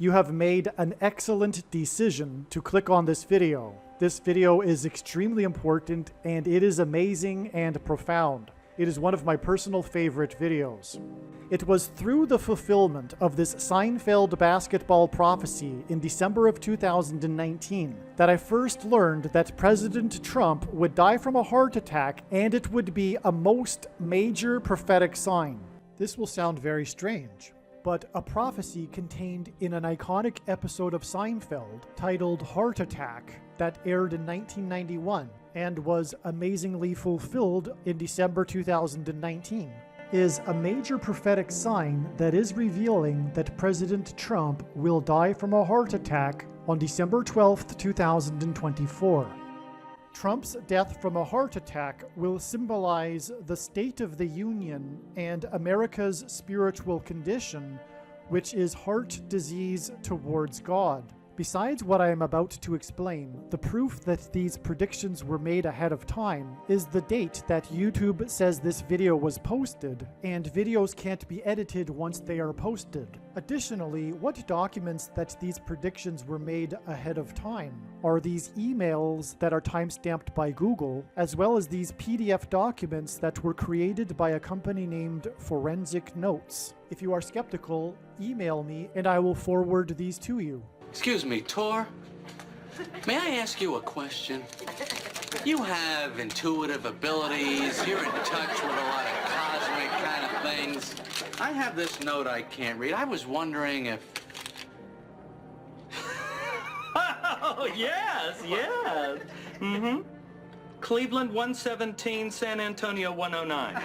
You have made an excellent decision to click on this video. This video is extremely important and it is amazing and profound. It is one of my personal favorite videos. It was through the fulfillment of this Seinfeld basketball prophecy in December of 2019 that I first learned that President Trump would die from a heart attack, and it would be a most major prophetic sign. This will sound very strange, but a prophecy contained in an iconic episode of Seinfeld titled Heart Attack that aired in 1991 and was amazingly fulfilled in December 2019 is a major prophetic sign that is revealing that President Trump will die from a heart attack on December 12th, 2024. Trump's death from a heart attack will symbolize the state of the Union and America's spiritual condition, which is heart disease towards God. Besides what I am about to explain, the proof that these predictions were made ahead of time is the date that YouTube says this video was posted, and videos can't be edited once they are posted. Additionally, what documents that these predictions were made ahead of time are these emails that are timestamped by Google, as well as these PDF documents that were created by a company named Forensic Notes. If you are skeptical, email me and I will forward these to you. Excuse me, Tor. May I ask you a question? You have intuitive abilities. You're in touch with a lot of cosmic kind of things. I have this note I can't read. I was wondering if... Oh, yes. Mm-hmm. Cleveland 117, San Antonio 109.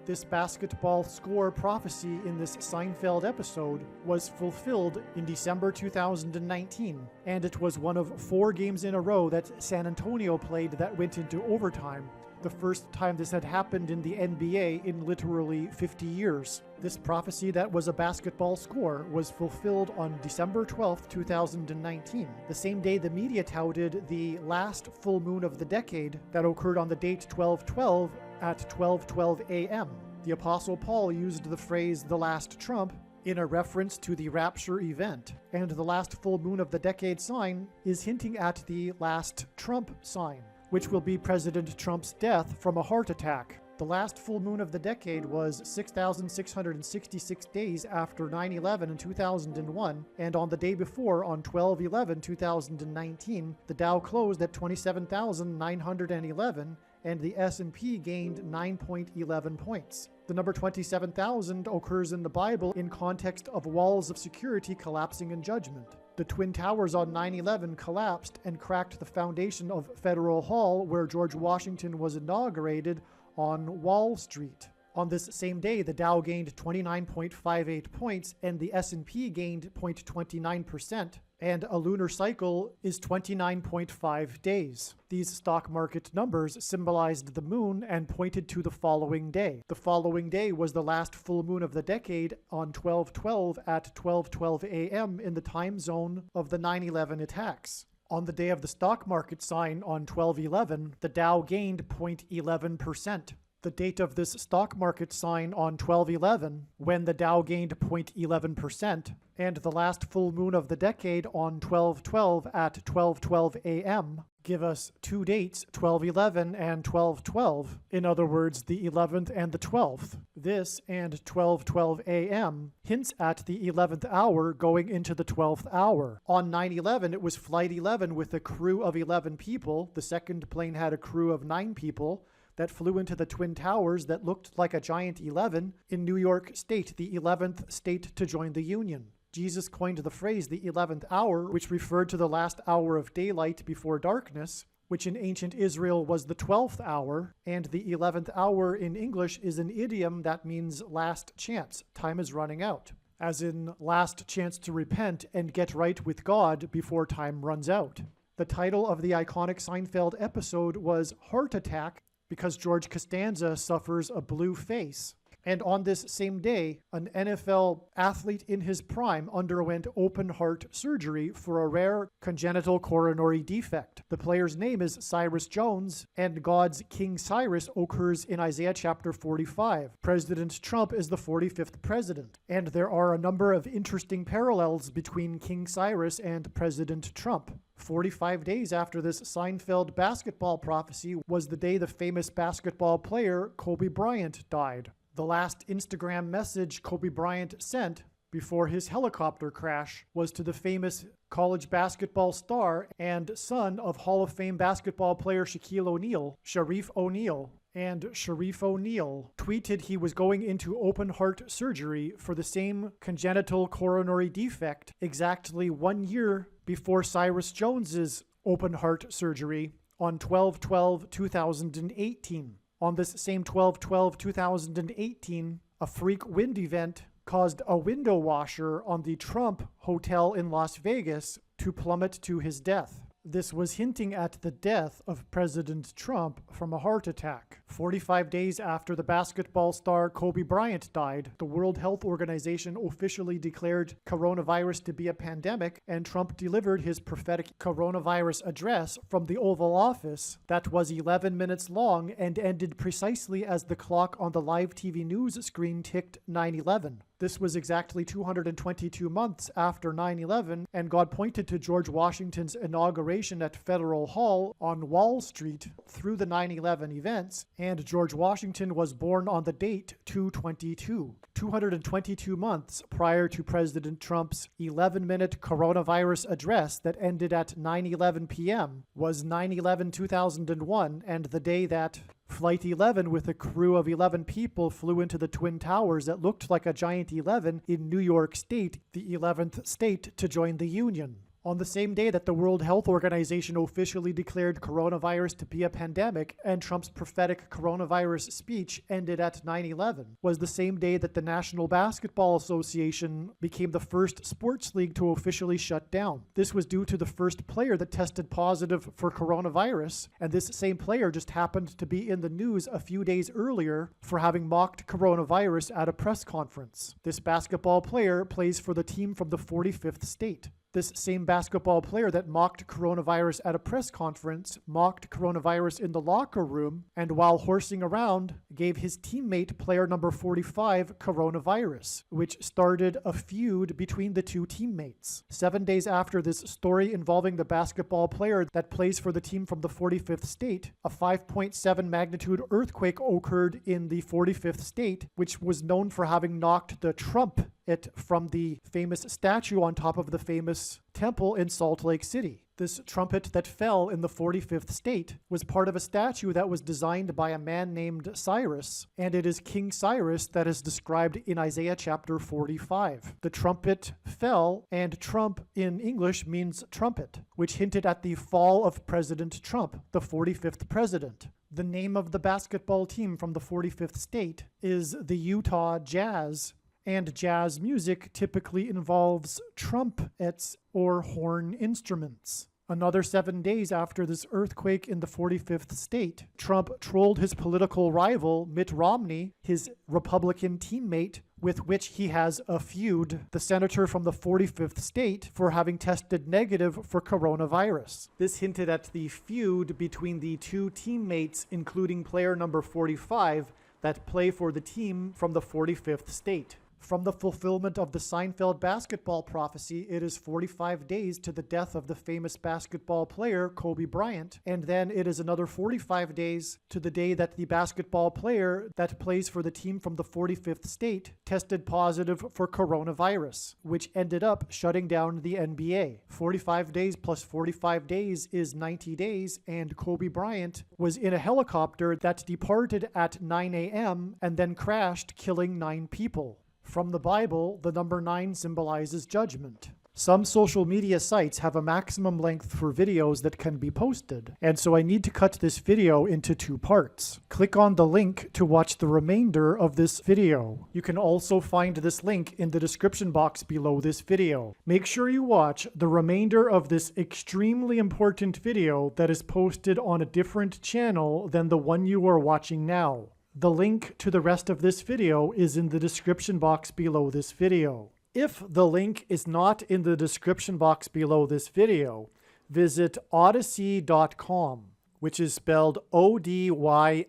This basketball score prophecy in this Seinfeld episode was fulfilled in December 2019, and it was one of 4 games in a row that San Antonio played that went into overtime, the first time this had happened in the NBA in literally 50 years. This prophecy that was a basketball score was fulfilled on December 12th, 2019, the same day the media touted the last full moon of the decade that occurred on the date 12/12 at 12:12 a.m. The Apostle Paul used the phrase "the last trump" in a reference to the rapture event, and the last full moon of the decade sign is hinting at the last Trump sign, which will be President Trump's death from a heart attack. The last full moon of the decade was 6,666 days after 9/11 in 2001, and on the day before, on 12/11/2019, the Dow closed at 27,911, and the S&P gained 9.11 points. The number 27,000 occurs in the Bible in context of walls of security collapsing in judgment. The Twin Towers on 9/11 collapsed and cracked the foundation of Federal Hall, where George Washington was inaugurated, on Wall Street. On this same day, the Dow gained 29.58 points and the S&P gained 0.29%, and a lunar cycle is 29.5 days. These stock market numbers symbolized the moon and pointed to the following day. The following day was the last full moon of the decade on 12/12 at 12:12 a.m. in the time zone of the 9/11 attacks. On the day of the stock market sign on 12/11, the Dow gained 0.11%. The date of this stock market sign on 12/11, when the Dow gained 0.11%, and the last full moon of the decade on 12/12 at 12:12 a.m. give us 2 dates, 12/11 and 12/12. In other words, the 11th and the 12th. This and 12:12 a.m. hints at the 11th hour going into the 12th hour. On 9/11, it was Flight 11 with a crew of 11 people. The second plane had a crew of 9 people that flew into the Twin Towers that looked like a giant 11 in New York State, the 11th state to join the Union. Jesus coined the phrase the 11th hour, which referred to the last hour of daylight before darkness, which in ancient Israel was the 12th hour, and the 11th hour in English is an idiom that means last chance, time is running out, as in last chance to repent and get right with God before time runs out. The title of the iconic Seinfeld episode was Heart Attack, because George Costanza suffers a blue face. And on this same day, an NFL athlete in his prime underwent open heart surgery for a rare congenital coronary defect. The player's name is Cyrus Jones, and God's King Cyrus occurs in Isaiah chapter 45. President Trump is the 45th president, and there are a number of interesting parallels between King Cyrus and President Trump. 45 days after this Seinfeld basketball prophecy was the day the famous basketball player Kobe Bryant died. The last Instagram message Kobe Bryant sent before his helicopter crash was to the famous college basketball star and son of Hall of Fame basketball player Shaquille O'Neal, Sharif O'Neal. And Sharif O'Neal tweeted he was going into open heart surgery for the same congenital coronary defect exactly 1 year before Cyrus Jones's open heart surgery on 12/12/2018. On this same 12/12/2018, a freak wind event caused a window washer on the Trump Hotel in Las Vegas to plummet to his death. This was hinting at the death of President Trump from a heart attack. 45 days after the basketball star Kobe Bryant died, the World Health Organization officially declared coronavirus to be a pandemic, and Trump delivered his prophetic coronavirus address from the Oval Office that was 11 minutes long and ended precisely as the clock on the live TV news screen ticked 9/11. This was exactly 222 months after 9/11, and God pointed to George Washington's inauguration at Federal Hall on Wall Street through the 9/11 events, and George Washington was born on the date 2/22. 222 months prior to President Trump's 11-minute coronavirus address that ended at 9:11 p.m. was 9/11/2001, and the day that Flight 11 with a crew of 11 people flew into the Twin Towers that looked like a giant 11 in New York State, the 11th state to join the Union. On the same day that the World Health Organization officially declared coronavirus to be a pandemic and Trump's prophetic coronavirus speech ended at 9/11, was the same day that the National Basketball Association became the first sports league to officially shut down. This was due to the first player that tested positive for coronavirus, and this same player just happened to be in the news a few days earlier for having mocked coronavirus at a press conference. This basketball player plays for the team from the 45th state. This same basketball player that mocked coronavirus at a press conference mocked coronavirus in the locker room, and while horsing around, gave his teammate, player number 45, coronavirus, which started a feud between the two teammates. 7 days after this story involving the basketball player that plays for the team from the 45th state, a 5.7 magnitude earthquake occurred in the 45th state, which was known for having knocked the Trump from the famous statue on top of the famous temple in Salt Lake City. This trumpet that fell in the 45th state was part of a statue that was designed by a man named Cyrus, and it is King Cyrus that is described in Isaiah chapter 45. The trumpet fell, and Trump in English means trumpet, which hinted at the fall of President Trump, the 45th president. The name of the basketball team from the 45th state is the Utah Jazz, and jazz music typically involves trumpets or horn instruments. Another 7 days after this earthquake in the 45th state, Trump trolled his political rival, Mitt Romney, his Republican teammate, with which he has a feud, the senator from the 45th state, for having tested negative for coronavirus. This hinted at the feud between the two teammates, including player number 45, that play for the team from the 45th state. From the fulfillment of the Seinfeld basketball prophecy, it is 45 days to the death of the famous basketball player Kobe Bryant, and then it is another 45 days to the day that the basketball player that plays for the team from the 45th state tested positive for coronavirus, which ended up shutting down the NBA. 45 days plus 45 days is 90 days, and Kobe Bryant was in a helicopter that departed at 9 a.m. and then crashed, killing 9 people. From the Bible, the number 9 symbolizes judgment. Some social media sites have a maximum length for videos that can be posted, and so I need to cut this video into 2 parts. Click on the link to watch the remainder of this video. You can also find this link in the description box below this video. Make sure you watch the remainder of this extremely important video that is posted on a different channel than the one you are watching now. The link to the rest of this video is in the description box below this video. If the link is not in the description box below this video, visit odyssey.com, which is spelled ODYSEE.com.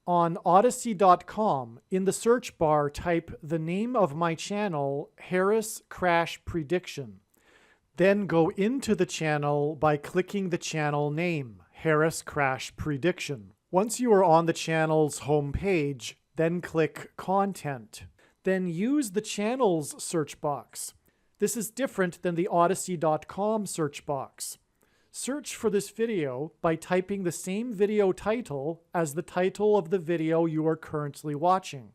On odyssey.com, in the search bar, type the name of my channel, Harris Crash Prediction. Then go into the channel by clicking the channel name, Harris Crash Prediction. Once you are on the channel's homepage, then click Content. Then use the channel's search box. This is different than the odyssey.com search box. Search for this video by typing the same video title as the title of the video you are currently watching.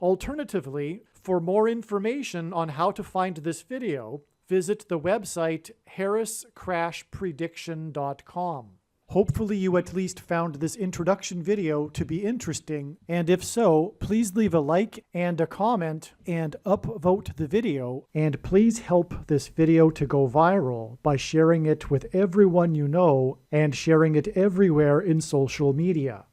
Alternatively, for more information on how to find this video, visit the website harriscrashprediction.com. Hopefully you at least found this introduction video to be interesting, and if so, please leave a like and a comment and upvote the video, and please help this video to go viral by sharing it with everyone you know and sharing it everywhere in social media.